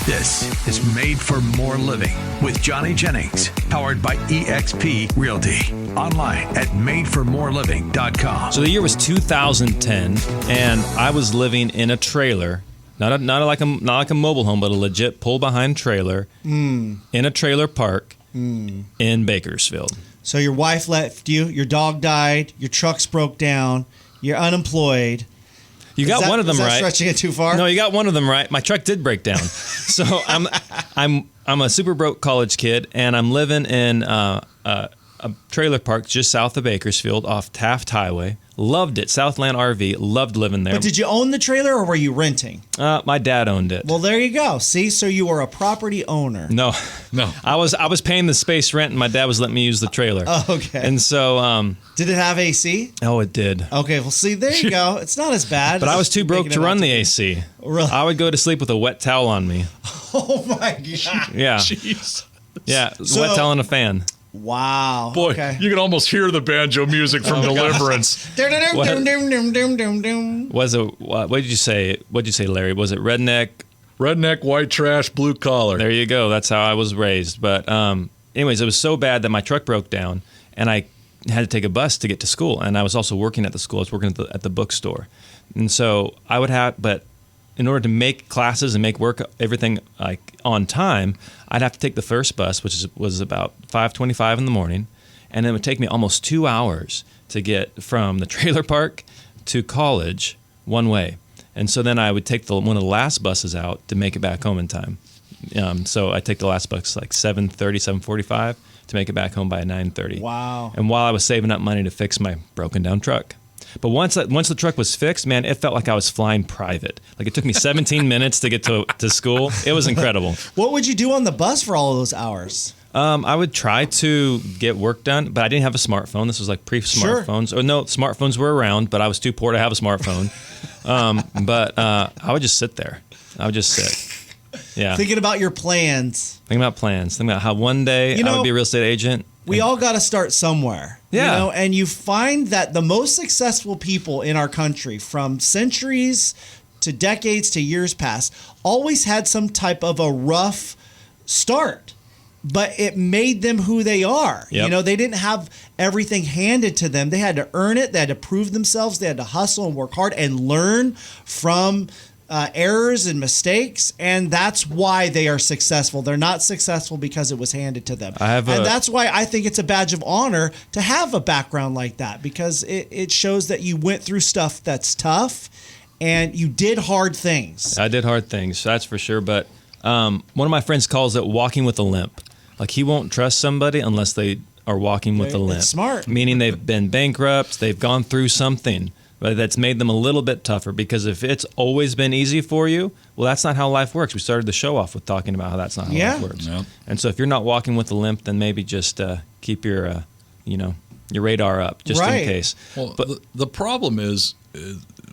This is Made for More Living with Johnny Jennings, powered by eXp Realty. Online at madeformoreliving.com. So the year was 2010, and I was living in a trailer, not like a mobile home, but a legit pull-behind trailer in a trailer park in Bakersfield. So your wife left you, your dog died, your trucks broke down, you're unemployed. You got one of them is that right. Stretching it too far? No, you got one of them right. My truck did break down. So I'm a super broke college kid, and I'm living in a trailer park just south of Bakersfield off Taft Highway. Loved it. Southland RV. Loved living there. But did you own the trailer or were you renting? My dad owned it. Well, there you go. See, so you were a property owner. No. I was paying the space rent, and my dad was letting me use the trailer. Oh, okay. And so, did it have AC? Oh, it did. Okay, well, see, there you go. It's not as bad. But I was too broke to run the AC. Really? I would go to sleep with a wet towel on me. Oh my god. Yeah. Jeez. Yeah, wet towel and a fan. Wow. Boy, okay. you can almost hear the banjo music from Deliverance. Was it? What did you say? What did you say, Larry? Was it redneck? Redneck, white trash, blue collar. There you go. That's how I was raised. But anyways, it was so bad that my truck broke down, and I had to take a bus to get to school. And I was also working at the school. I was working at the bookstore, and so I would have. But in order to make classes and make work everything like on time, I'd have to take the first bus, which was about 5:25 in the morning, and it would take me almost 2 hours to get from the trailer park to college one way. And so then I would take one of the last buses out to make it back home in time. So I take the last bus like 7:30, 7:45 to make it back home by 9:30. Wow. And while I was saving up money to fix my broken down truck. But once the truck was fixed, man, it felt like I was flying private. Like it took me 17 minutes to get to school. It was incredible. What would you do on the bus for all of those hours? I would try to get work done, but I didn't have a smartphone. This was like pre-smartphones. Sure. Or no, smartphones were around, but I was too poor to have a smartphone. But I would just sit there. I would just sit. Yeah. Thinking about your plans. Thinking about plans. Thinking about how one day I would be a real estate agent. We all got to start somewhere. Yeah. You know, and you find that the most successful people in our country, from centuries to decades to years past, always had some type of a rough start. But it made them who they are. Yep. You know, they didn't have everything handed to them. They had to earn it. They had to prove themselves. They had to hustle and work hard and learn from errors and mistakes, and that's why they are successful. They're not successful because it was handed to them. And that's why I think it's a badge of honor to have a background like that, because it shows that you went through stuff that's tough and you did hard things. I did hard things, that's for sure. But one of my friends calls it walking with a limp. Like he won't trust somebody unless they are walking with a limp. That's smart. Meaning they've been bankrupt, they've gone through something. But that's made them a little bit tougher, because if it's always been easy for you, well, that's not how life works. We started the show off with talking about how that's not how life works. Yep. And so if you're not walking with a limp, then maybe just keep your radar up just in case. Well, but the problem is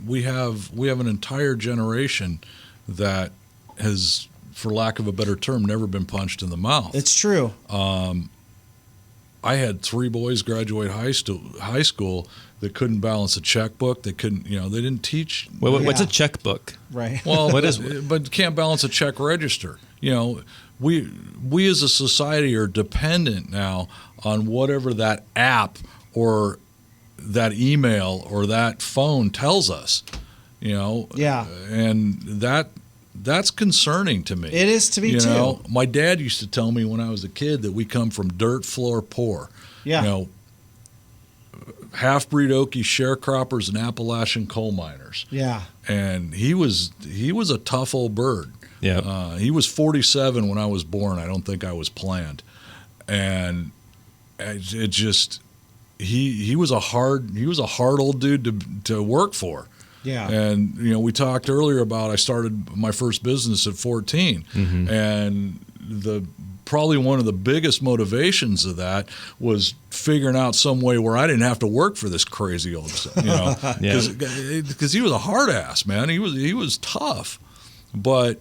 we have an entire generation that has, for lack of a better term, never been punched in the mouth. It's true. I had 3 boys graduate high school that couldn't balance a checkbook. They couldn't, they didn't teach. What's a checkbook? Right. Well, but can't balance a check register. We as a society are dependent now on whatever that app or that email or that phone tells us. Yeah. And that's concerning to me. It is to me too. My dad used to tell me when I was a kid that we come from dirt floor poor. Yeah. Half-breed Okie sharecroppers and Appalachian coal miners. Yeah. And he was a tough old bird. Yeah. He was 47 when I was born. I don't think I was planned. And it just he was a hard old dude to work for. Yeah. And we talked earlier about I started my first business at 14. Mm-hmm. And probably one of the biggest motivations of that was figuring out some way where I didn't have to work for this crazy old stuff, because he was a hard ass, man. He was tough, but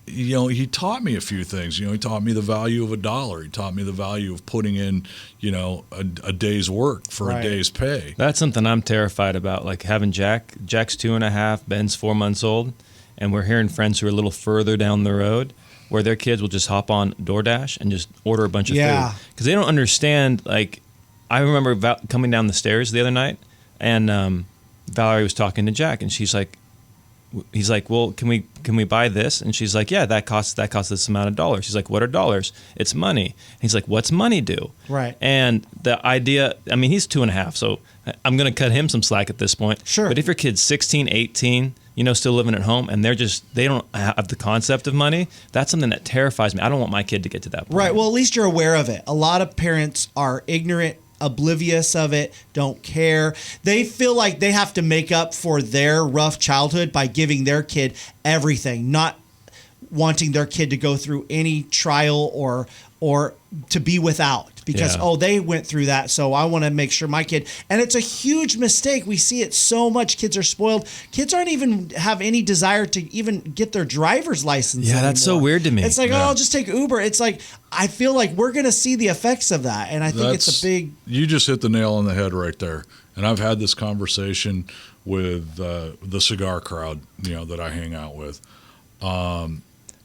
he taught me a few things. He taught me the value of $1. He taught me the value of putting in, a day's work for a day's pay. That's something I'm terrified about. Like having Jack's 2.5, Ben's 4 months old, and we're hearing friends who are a little further down the road. where their kids will just hop on DoorDash and just order a bunch of Yeah. food because they don't understand. Like, I remember coming down the stairs the other night, and Valerie was talking to Jack, and he's like, well, can we buy this? And she's like, yeah, that costs this amount of dollars. She's like, what are dollars? It's money. And he's like, what's money do? Right. And the idea, I mean, he's 2.5, so I'm going to cut him some slack at this point. Sure. But if your kid's 16, 18, still living at home, and they don't have the concept of money, that's something that terrifies me. I don't want my kid to get to that point. Right. Well, at least you're aware of it. A lot of parents are ignorant, oblivious of it, don't care. They feel like they have to make up for their rough childhood by giving their kid everything, not wanting their kid to go through any trial or to be without because, they went through that. So I want to make sure my kid, and it's a huge mistake. We see it so much. Kids are spoiled. Kids aren't even have any desire to even get their driver's license. Yeah, that's so anymore. weird to me. It's like, I'll just take Uber. It's like, I feel like we're going to see the effects of that. And I think it's a big. You just hit the nail on the head right there. And I've had this conversation with the cigar crowd, that I hang out with.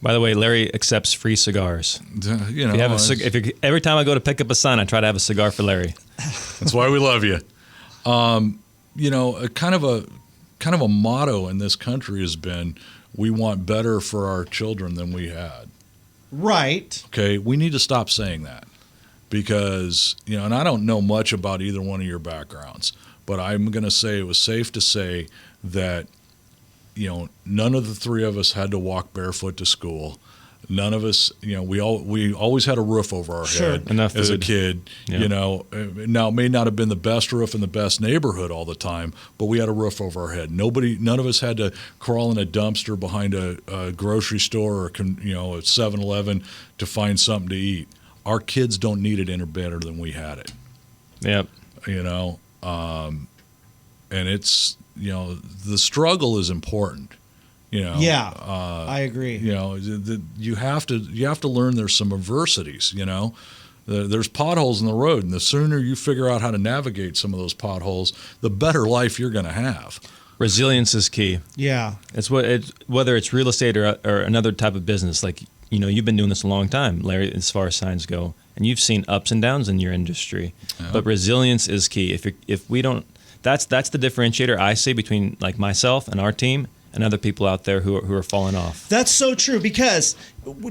By the way, Larry accepts free cigars. Every time I go to pick up a son, I try to have a cigar for Larry. That's why we love you. A kind of a motto in this country has been, we want better for our children than we had. Right. Okay, we need to stop saying that because, and I don't know much about either one of your backgrounds, but I'm going to say it was safe to say that none of the three of us had to walk barefoot to school. None of us, we always had a roof over our head Enough as food. a kid. Yeah. Now it may not have been the best roof in the best neighborhood all the time, but we had a roof over our head. None of us had to crawl in a dumpster behind a grocery store or a 7-Eleven to find something to eat. Our kids don't need it any better than we had it. Yep. And it's. The struggle is important. I agree. You have to learn there's some adversities. There's potholes in the road, and the sooner you figure out how to navigate some of those potholes, the better life you're going to have. Resilience is key. Yeah. Whether it's real estate or another type of business. Like, you've been doing this a long time, Larry, as far as signs go, and you've seen ups and downs in your industry. Yeah. But resilience is key. If we don't. That's the differentiator I see between like myself and our team and other people out there who are falling off. That's so true because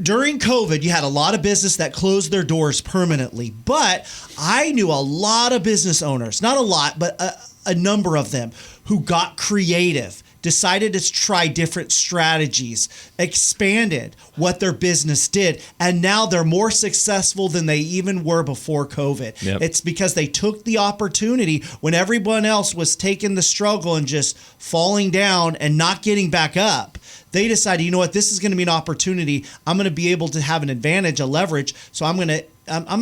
during COVID, you had a lot of business that closed their doors permanently. But I knew a lot of business owners, not a lot, but a number of them who got creative, decided to try different strategies, expanded what their business did, and now they're more successful than they even were before COVID. Yep. It's because they took the opportunity when everyone else was taking the struggle and just falling down and not getting back up. They decided, this is going to be an opportunity. I'm going to be able to have an advantage, a leverage. So I'm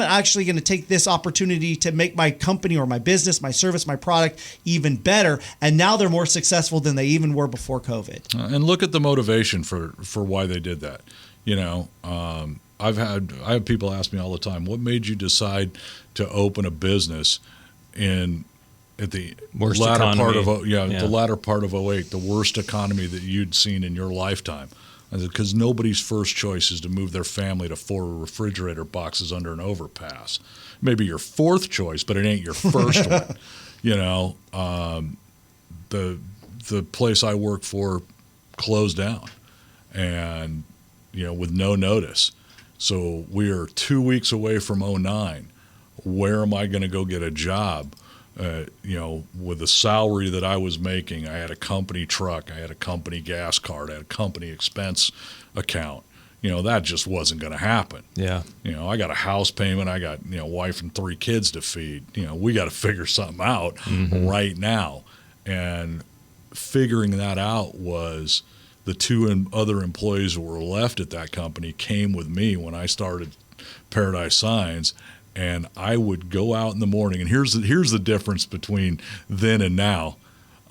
actually going to take this opportunity to make my company or my business, my service, my product even better. And now they're more successful than they even were before COVID. And look at the motivation for why they did that. I have people ask me all the time, what made you decide to open a business at the worst latter economy. The latter part of 2008, the worst economy that you'd seen in your lifetime? Because nobody's first choice is to move their family to 4 refrigerator boxes under an overpass. Maybe your fourth choice, but it ain't your first one. The place I work for closed down, and with no notice. So we are 2 weeks away from 2009. Where am I going to go get a job? With the salary that I was making, I had a company truck, I had a company gas card, I had a company expense account. That just wasn't going to happen. Yeah. I got a house payment, I got, wife and 3 kids to feed. We got to figure something out right now. And figuring that out was the 2 other employees who were left at that company came with me when I started Paradise Signs. And I would go out in the morning, and here's the difference between then and now.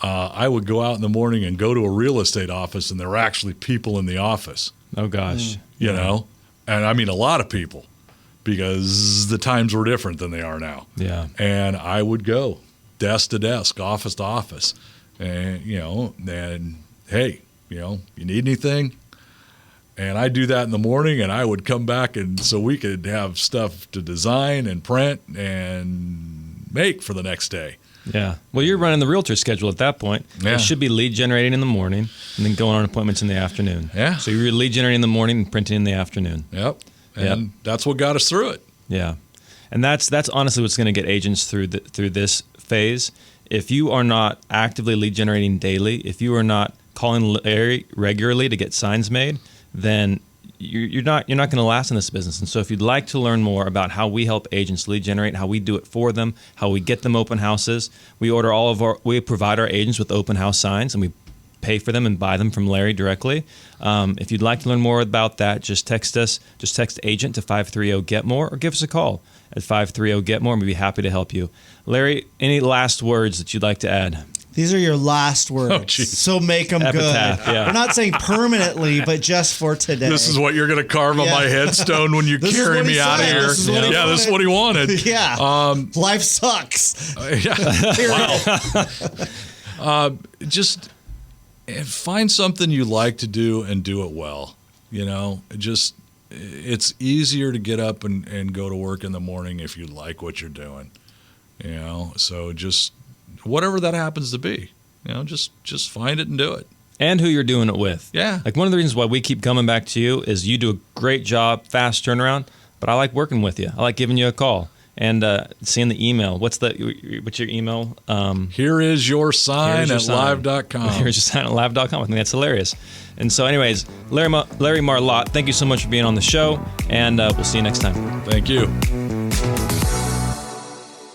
I would go out in the morning and go to a real estate office, and there were actually people in the office. Oh, gosh. And I mean a lot of people, because the times were different than they are now. Yeah. And I would go desk to desk, office to office, and, and hey, you need anything? And I do that in the morning, and I would come back, and so we could have stuff to design and print and make for the next day. Yeah. Well, you're running the realtor schedule at that point. Yeah. It should be lead generating in the morning and then going on appointments in the afternoon. Yeah. So you're lead generating in the morning and printing in the afternoon. Yep. And that's what got us through it. Yeah. And that's honestly what's going to get agents through this phase. If you are not actively lead generating daily, if you are not calling Larry regularly to get signs made, then you're not going to last in this business. And so if you'd like to learn more about how we help agents lead generate, how we do it for them, how we get them open houses, we provide our agents with open house signs, and we pay for them and buy them from Larry directly. If you'd like to learn more about that, just text us. Just text agent to 530-GET-MORE or give us a call at 530-GET-MORE, and we'd be happy to help you. Larry, any last words that you'd like to add? These are your last words. So make them Epitaph, good. yeah. We're not saying permanently, but just for today. This is what you're going to carve on my headstone when you carry me out of here. This is what he wanted. Yeah. Life sucks. Wow. Just find something you like to do and do it well. It's easier to get up and go to work in the morning if you like what you're doing. So just whatever that happens to be, just find it and do it. And who you're doing it with. Yeah. Like one of the reasons why we keep coming back to you is you do a great job, fast turnaround, but I like working with you. I like giving you a call and seeing the email. What's your email? Here is your sign at live.com. Here's your sign at live.com. I think that's hilarious. And so anyways, Larry Marlatte, thank you so much for being on the show, and we'll see you next time. Thank you.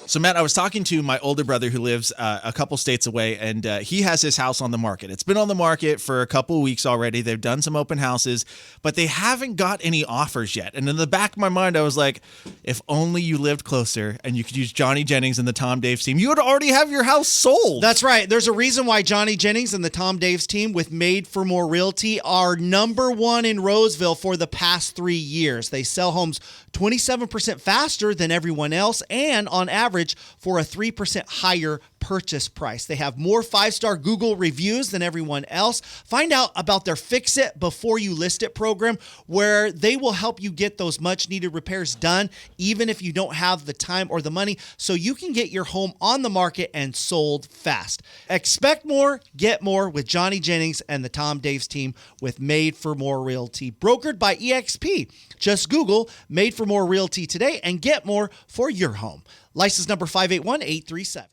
So, Matt, I was talking to my older brother who lives a couple states away, and he has his house on the market. It's been on the market for a couple weeks already. They've done some open houses, but they haven't got any offers yet. And in the back of my mind, I was like, if only you lived closer and you could use Johnny Jennings and the Tom Daves team, you would already have your house sold. That's right. There's a reason why Johnny Jennings and the Tom Daves team with Made for More Realty are #1 in Roseville for the past 3 years. They sell homes 27% faster than everyone else, and on average for a 3% higher purchase price. They have more 5-star Google reviews than everyone else. Find out about their Fix It Before You List It program, where they will help you get those much needed repairs done, even if you don't have the time or the money, so you can get your home on the market and sold fast. Expect more, get more with Johnny Jennings and the Tom Daves team with Made for More Realty, brokered by EXP. Just Google Made for More Realty today and get more for your home. License number 581837.